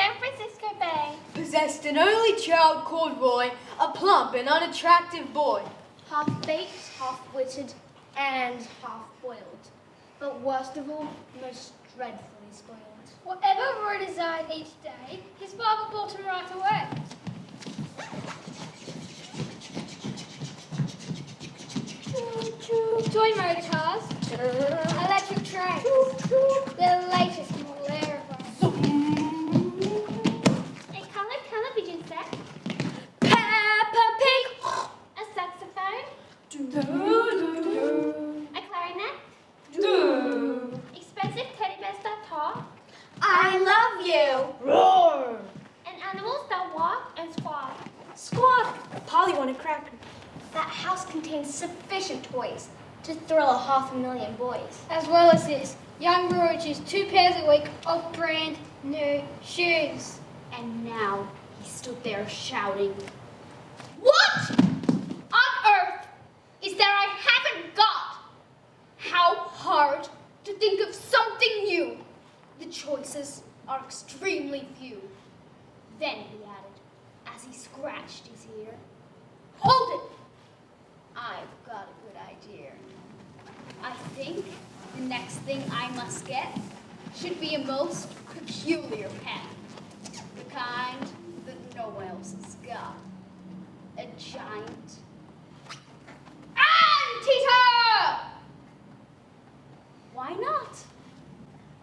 San Francisco Bay. Possessed an only child called Roy, a plump and unattractive boy. Half-baked, half-witted, and half-boiled. But worst of all, most dreadfully spoiled. Whatever Roy desired each day, his father brought him right away. Toy motor cars, electric trains, the latest model aeroplane, a coloured television set, Peppa Pig, a saxophone, a clarinet, expensive teddy bears that talk, I love you! Roar! and animals that walk and squawk. Squawk! Polly wanted cracker. That house contains sufficient toys to thrill 500,000 boys. As well as this, young Roy chooses 2 pairs a week of brand new shoes. And now he stood there shouting, What on earth is there I haven't got? How hard to think of something new. The choices are extremely few. Then he added, as he scratched his ear, Hold it! I've got a good idea. I think the next thing I must get should be a most peculiar pen. The kind that no one else has got. A giant Anteater! Why not?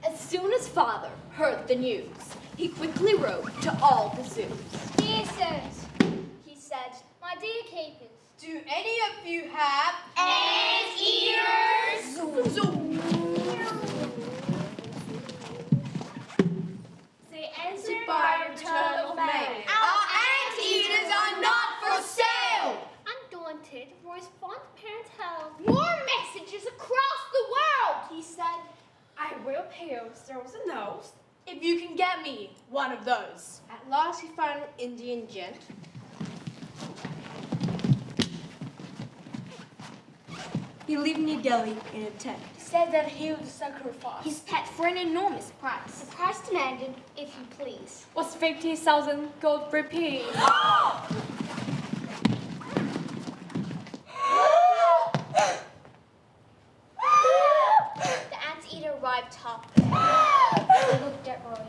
As soon as father heard the news, he quickly wrote to all the zoos. Dear sirs, he said, my dear keepers, Do any of you have Anteaters? They answered by return of mail. Our anteaters are not for sale! Undaunted, Roy's fond parents held more messages across the world. He said, I will pay you zeros and those if you can get me one of those. At last he found an Indian gent. He lived near Delhi in a tent. He said that he would sacrifice his pet for an enormous price. The price demanded, if you please, was 50,000 gold rupees. The Anteater arrived topless. He looked at Roy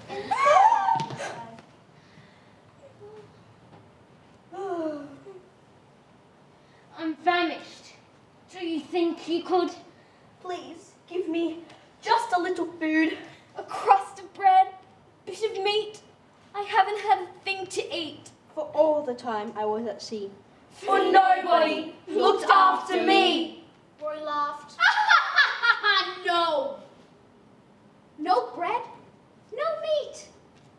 and said, I'm famished. Do you think you could? Please give me just a little food. A crust of bread, bit of meat. I haven't had a thing to eat for all the time I was at sea. For nobody looked after me. Roy laughed. No. No bread, no meat.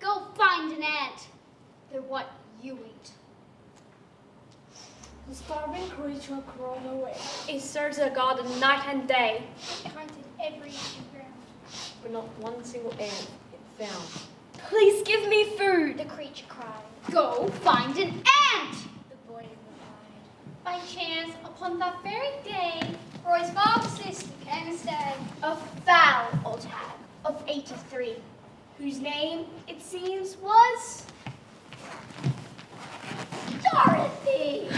Go find an ant. They're what you eat. The starving creature crawled away. It searched the garden night and day, It hunted every inch of ground. but not one single ant it found. Please give me food. The creature cried. Go find an ant. The boy replied. By chance, upon that very day, Roy's father's sister came and stayed. A foul old hag of 83, whose name, it seems, was Dorothy.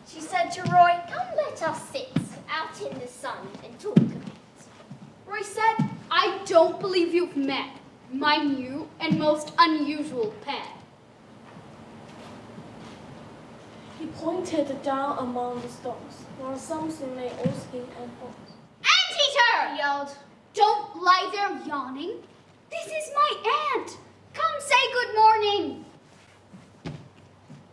She said to Roy, come let us sit out in the sun and talk a bit. Roy said, I don't believe you've met my new and most unusual pet. He pointed down among the stones, where something lay all skin and bones. Anteater! He yelled, Don't lie there yawning. This is my aunt. Come say good morning.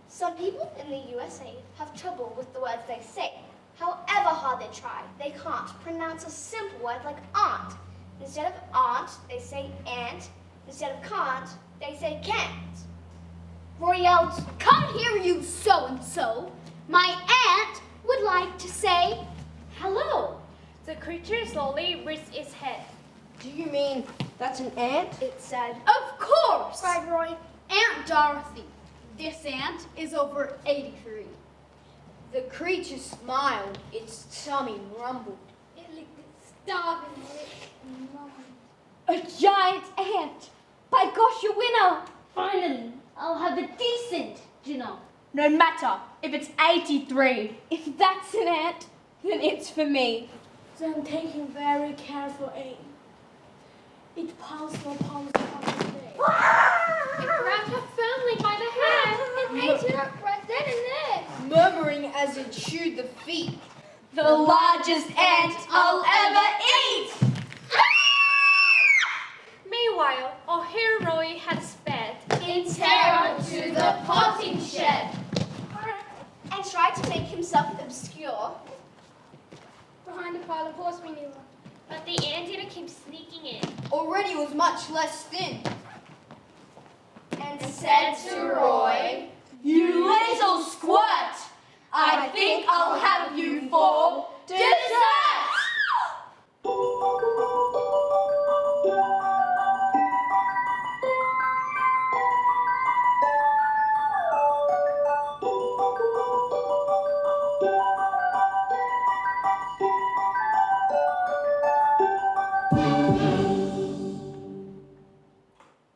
some people in the USA have trouble with the words they say. However hard they try, they can't pronounce a simple word like aunt. Instead of aunt, they say aunt. Instead of can't, they say can't. Roy yelled, come here, you so-and-so. My aunt would like to say hello. The creature slowly raised its head. Do you mean that's an ant? It said, of course, Cried Roy. Aunt Dorothy. This ant is over 83. The creature smiled. Its tummy rumbled. It licked its starving lips and moaned. A giant ant! By gosh, you winner! Finally, I'll have a decent dinner. No matter if it's 83. If that's an ant, then it's for me. Then taking very careful aim. It pounced upon the day. It grabbed her firmly by the hand and ate it up right then and there. Murmuring as it chewed the feet. The largest ant I'll ever eat! Meanwhile, our hero had sped In terror to the potting shed. And tried to make himself obscure. behind a pile of horse manure. But the anteater came sneaking in. Already was much less thin. And said to Roy, You little squirt! I think I'll